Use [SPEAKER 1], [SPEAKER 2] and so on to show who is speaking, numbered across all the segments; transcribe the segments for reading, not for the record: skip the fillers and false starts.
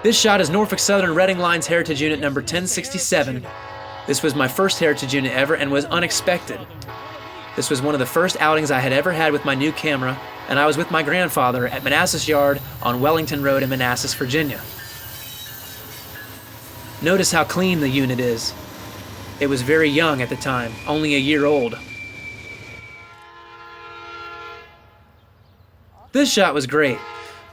[SPEAKER 1] This shot is Norfolk Southern Reading Line's Heritage Unit number 1067. This was my first Heritage Unit ever and was unexpected. This was one of the first outings I had ever had with my new camera, and I was with my grandfather at Manassas Yard on Wellington Road in Manassas, Virginia. Notice how clean the unit is. It was very young at the time, only a year old. This shot was great.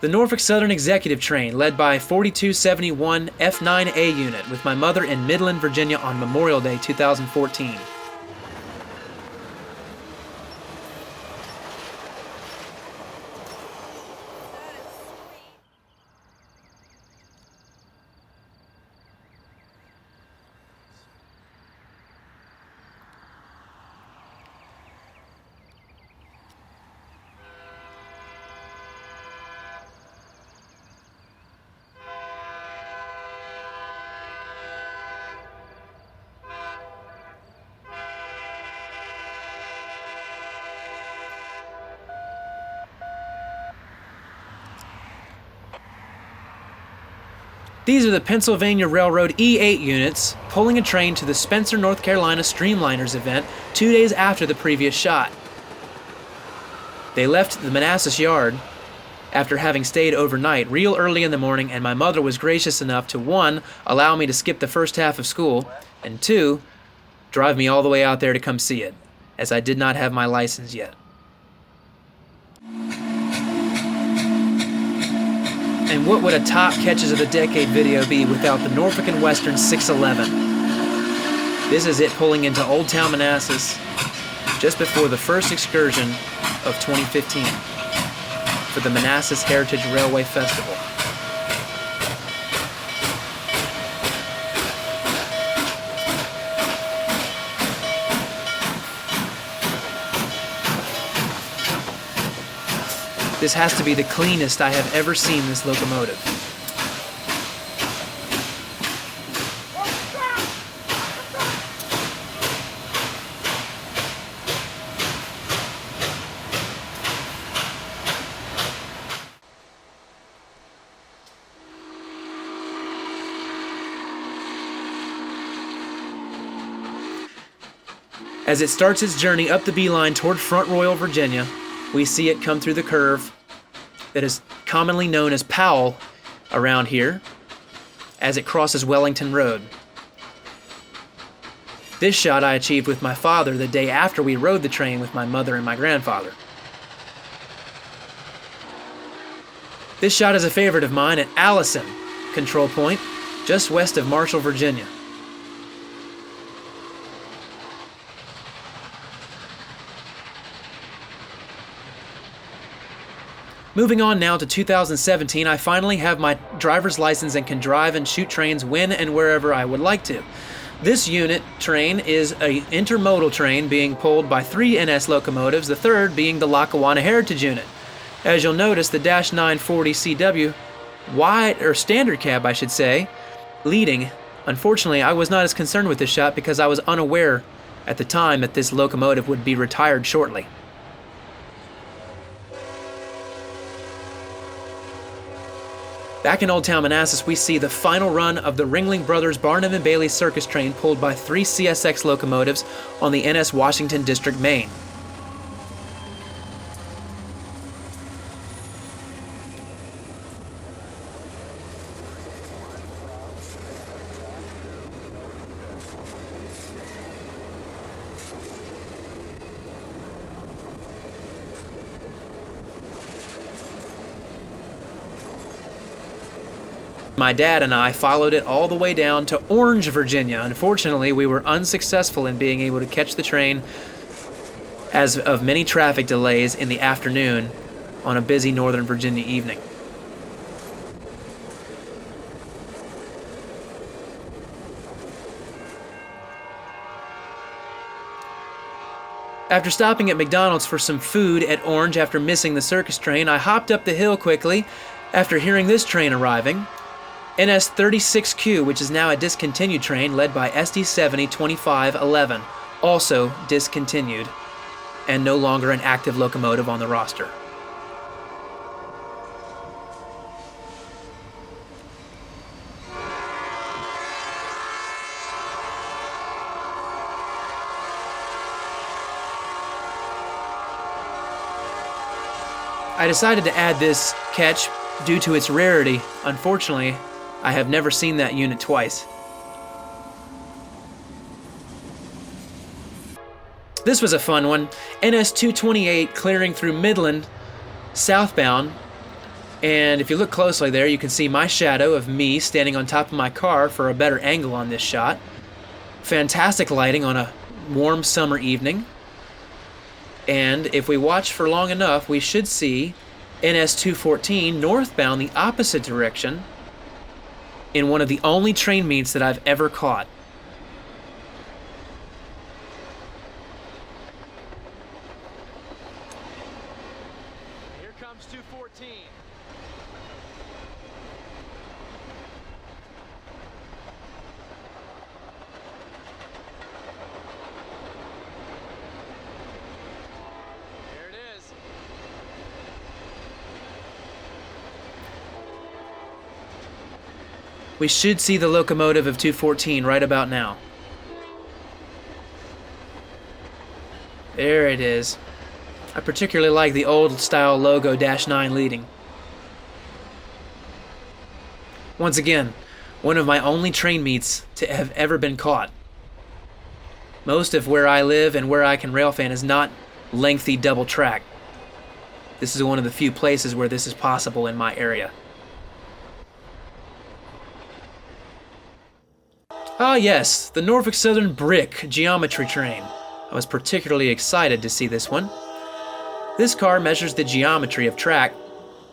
[SPEAKER 1] The Norfolk Southern Executive Train, led by 4271 F9A unit, with my mother in Midland, Virginia on Memorial Day 2014. These are the Pennsylvania Railroad E8 units pulling a train to the Spencer, North Carolina Streamliners event 2 days after the previous shot. They left the Manassas Yard after having stayed overnight real early in the morning, and my mother was gracious enough to 1. Allow me to skip the first half of school, and 2. Drive me all the way out there to come see it, as I did not have my license yet. And what would a top catches of the decade video be without the Norfolk and Western 611? This is it pulling into Old Town Manassas just before the first excursion of 2015 for the Manassas Heritage Railway Festival. This has to be the cleanest I have ever seen this locomotive. As it starts its journey up the B-line toward Front Royal, Virginia, we see it come through the curve that is commonly known as Powell around here as it crosses Wellington Road. This shot I achieved with my father the day after we rode the train with my mother and my grandfather. This shot is a favorite of mine at Allison Control Point, just west of Marshall, Virginia. Moving on now to 2017, I finally have my driver's license and can drive and shoot trains when and wherever I would like to. This unit train is an intermodal train being pulled by 3 NS locomotives, the third being the Lackawanna Heritage Unit. As you'll notice, the Dash 940 CW, wide, or standard cab I should say, leading. Unfortunately, I was not as concerned with this shot because I was unaware at the time that this locomotive would be retired shortly. Back in Old Town Manassas, we see the final run of the Ringling Brothers Barnum and Bailey circus train pulled by 3 CSX locomotives on the NS Washington District Main. My dad and I followed it all the way down to Orange, Virginia. Unfortunately, we were unsuccessful in being able to catch the train as of many traffic delays in the afternoon on a busy Northern Virginia evening. After stopping at McDonald's for some food at Orange after missing the circus train, I hopped up the hill quickly after hearing this train arriving. NS 36Q, which is now a discontinued train led by SD70 2511, also discontinued and no longer an active locomotive on the roster. I decided to add this catch due to its rarity. Unfortunately, I have never seen that unit twice. This was a fun one. NS-228 clearing through Midland, southbound. And if you look closely there, you can see my shadow of me standing on top of my car for a better angle on this shot. Fantastic lighting on a warm summer evening. And if we watch for long enough, we should see NS-214 northbound the opposite direction in one of the only train meets that I've ever caught.
[SPEAKER 2] Here comes 214.
[SPEAKER 1] We should see the locomotive of 214 right about now. There it is. I particularly like the old style logo -9 leading. Once again, one of my only train meets to have ever been caught. Most of where I live and where I can railfan is not lengthy double track. This is one of the few places where this is possible in my area. Ah yes, the Norfolk Southern brick geometry train. I was particularly excited to see this one. This car measures the geometry of track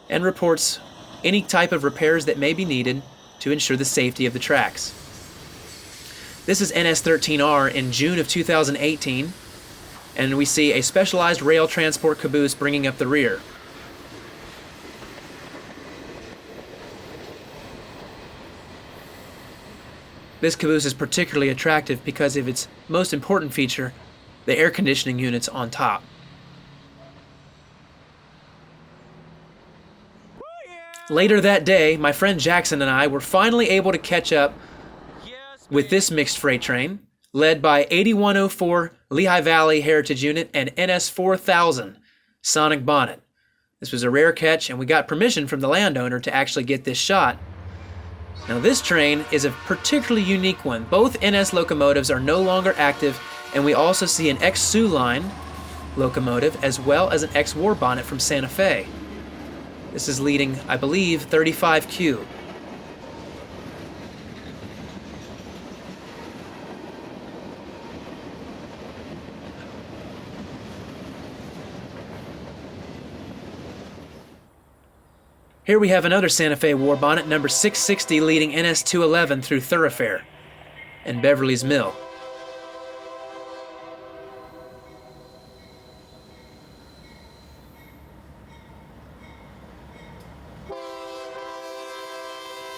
[SPEAKER 1] and reports any type of repairs that may be needed to ensure the safety of the tracks. This is NS-13R in June of 2018, and we see a specialized rail transport caboose bringing up the rear. This caboose is particularly attractive because of its most important feature, the air conditioning units on top. Later that day, my friend Jackson and I were finally able to catch up with this mixed freight train, led by 8104 Lehigh Valley Heritage Unit and NS-4000 Sonic Bonnet. This was a rare catch, and we got permission from the landowner to actually get this shot. Now this train is a particularly unique one. Both NS locomotives are no longer active, and we also see an ex-Sioux Line locomotive as well as an ex-War Bonnet from Santa Fe. This is leading, I believe, 35Q. Here we have another Santa Fe War Bonnet, number 660, leading NS-211 through Thoroughfare and Beverly's Mill.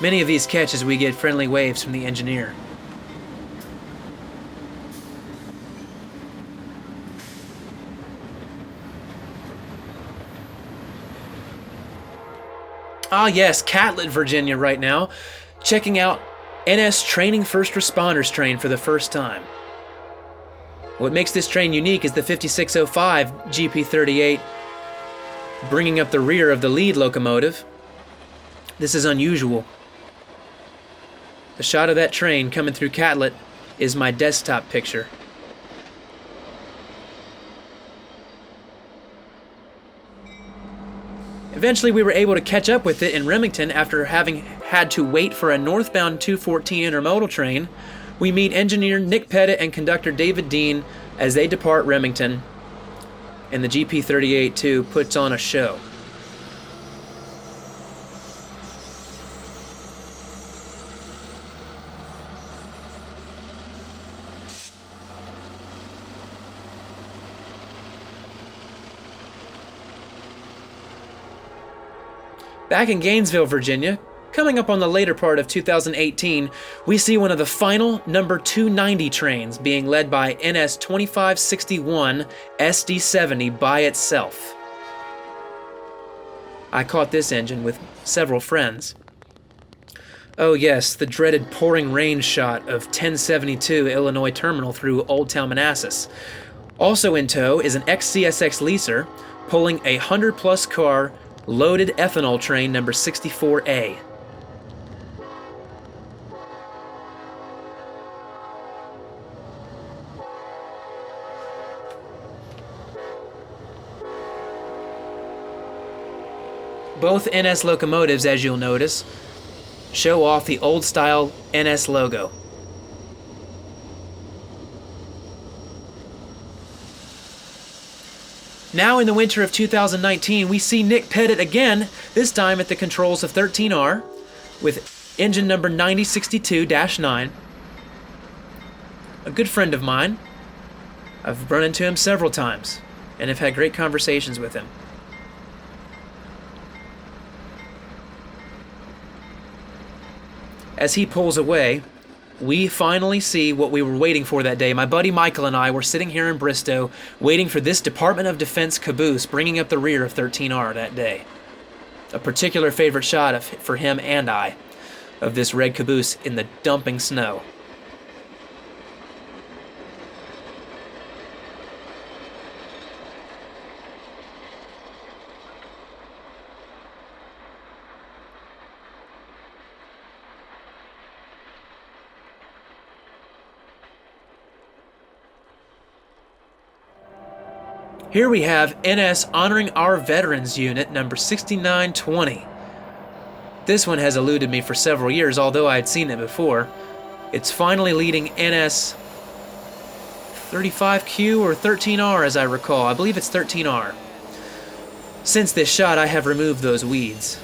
[SPEAKER 1] Many of these catches we get friendly waves from the engineer. Ah yes, Catlett, Virginia right now, checking out NS Training First Responders train for the first time. What makes this train unique is the 5605 GP38 bringing up the rear of the lead locomotive. This is unusual. The shot of that train coming through Catlett is my desktop picture. Eventually we were able to catch up with it in Remington after having had to wait for a northbound 214 intermodal train. We meet engineer Nick Pettit and conductor David Dean as they depart Remington, and the GP38 too puts on a show. Back in Gainesville, Virginia, coming up on the later part of 2018, we see one of the final number 290 trains being led by NS 2561 SD70 by itself. I caught this engine with several friends. Oh yes, the dreaded pouring rain shot of 1072 Illinois Terminal through Old Town Manassas. Also in tow is an ex-CSX leaser pulling a 100-plus car loaded ethanol train number 64A. Both NS locomotives, as you'll notice, show off the old-style NS logo. Now in the winter of 2019, we see Nick Pettit again, this time at the controls of 13R, with engine number 9062-9. A good friend of mine. I've run into him several times, and have had great conversations with him. As he pulls away, we finally see what we were waiting for that day. My buddy Michael and I were sitting here in Bristow waiting for this Department of Defense caboose bringing up the rear of 13R that day. A particular favorite shot for him and I of this red caboose in the dumping snow. Here we have NS honoring our veterans unit number 6920. This one has eluded me for several years, although I had seen it before. It's finally leading NS 35Q or 13R as I recall. I believe it's 13R. Since this shot, I have removed those weeds.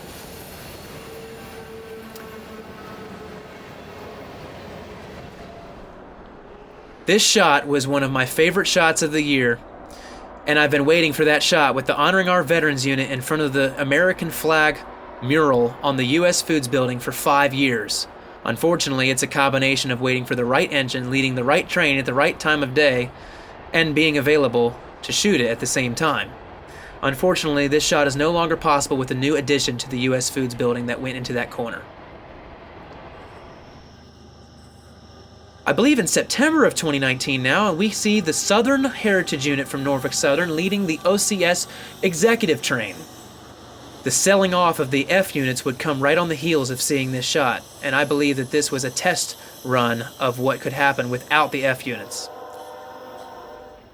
[SPEAKER 1] This shot was one of my favorite shots of the year, and I've been waiting for that shot with the Honoring Our Veterans unit in front of the American flag mural on the U.S. Foods building for 5 years. Unfortunately, it's a combination of waiting for the right engine, leading the right train at the right time of day, and being available to shoot it at the same time. Unfortunately, this shot is no longer possible with the new addition to the U.S. Foods building that went into that corner. I believe in September of 2019 now, and we see the Southern Heritage Unit from Norfolk Southern leading the OCS Executive Train. The selling off of the F units would come right on the heels of seeing this shot, and I believe that this was a test run of what could happen without the F units.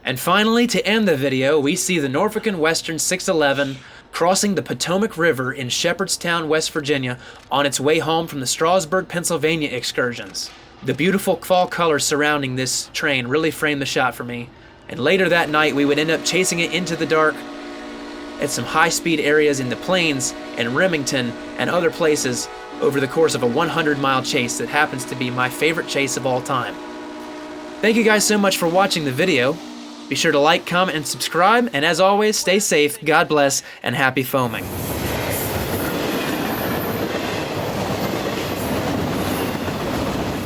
[SPEAKER 1] And finally, to end the video, we see the Norfolk and Western 611 crossing the Potomac River in Shepherdstown, West Virginia, on its way home from the Strasburg, Pennsylvania excursions. The beautiful fall colors surrounding this train really framed the shot for me, and later that night we would end up chasing it into the dark at some high-speed areas in the Plains and Remington and other places over the course of a 100-mile chase that happens to be my favorite chase of all time. Thank you guys so much for watching the video. Be sure to like, comment, and subscribe, and as always, stay safe, God bless, and happy foaming.